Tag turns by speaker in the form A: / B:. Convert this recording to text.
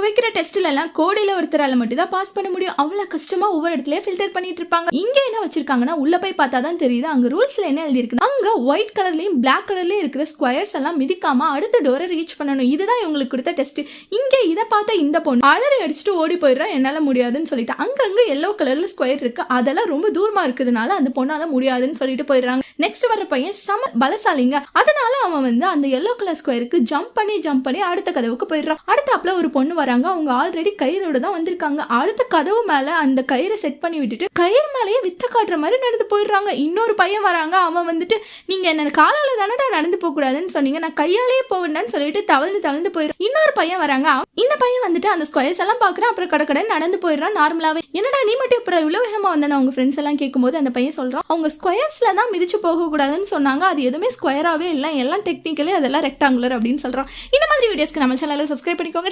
A: வைக்கிற டெஸ்ட்ல எல்லாம் கோடியில ஒருத்தரால மட்டும் தான் பாஸ் பண்ண முடியும். அவ்வளவு கஷ்டமா ஒவ்வொரு இடத்துலயே ஃபில்டர் பண்ணிட்டு இருப்பாங்க. இங்க என்ன வச்சிருக்காங்கன்னா உள்ள போய் பார்த்தா தான் தெரியுது அங்க ரூல்ஸ்ல என்ன எழுதி இருக்கு. அங்க ஒயிட் கலர்லயும் பிளாக் கலர்லயும் இருக்கிற ஸ்கொயர்ஸ் எல்லாம் மிதிக்காம அடுத்த டோரை ரீச் பண்ணணும். இதுதான் இவங்களுக்கு கொடுத்த டெஸ்ட். இங்க இதை பார்த்த இந்த பொண்ணு அலறி அடிச்சுட்டு ஓடி போயிடுறா, என்னால முடியாதுன்னு சொல்லிட்டு. அங்கங்க எல்லோ கலர்ல ஸ்கொயர் இருக்கு, அதெல்லாம் ரொம்ப தூரமா இருக்குதுனால அந்த பொண்ணால முடியாதுன்னு சொல்லிட்டு போயிடுறாங்க. நெக்ஸ்ட் வர பையன் சம பலசாலிங்க, அதனால அவன் அந்த எல்லோ கலர் ஸ்கொயருக்கு ஜம்ப் பண்ணி அடுத்த கதவுக்கு போயிடுறான். அடுத்தாப்புல ஒரு பொண்ணு வராங்க, அவங்க ஆல்ரெடி கயிறோட தான் வந்திருக்காங்க. அடுத்த கதவு மேல அந்த கயிறை செட் பண்ணி விட்டுட்டு கயிறு மேலேயே வித்த காட்டுற மாதிரி நடந்து போயிடுறாங்க. இன்னொரு பையன் வராங்க, அவன் நீங்க என்ன காலால தானடா நடந்து போக கூடாதுன்னு சொன்னீங்க, நான் கையாலேயே போவேன்னு சொல்லிட்டு தவழ்ந்து போயிடுறான். இன்னொரு பையன் வராங்க, இந்த பையன் அந்த ஸ்கொயர்ஸ் எல்லாம் பாக்குறான், அப்புறம் கடை நடந்து போயிடுறான். நார்மலாவே என்னடா நீ மட்டும் அப்புறம் இவ்வளவு வேகமா வந்தானே அவங்க ஃப்ரெண்ட்ஸ் எல்லாம் கேட்கும்போது அந்த பையன் சொல்றான், அவங்க ஸ்கொயர்ஸ்ல தான் மிதிச்சு போக கூடாதுன்னு சொன்னாங்க, அது எதுவுமே ஸ்கொயராவே இல்லை, எல்லாம் டெக்னிக்கலி அதெல்லாம் ரெக்டாங்குலர் அப்படின்னு சொல்றான். இந்த மாதிரி வீடியோஸ்க்கு நம்ம சேனலை சப்ஸ்கிரைப் பண்ணிக்கோங்க.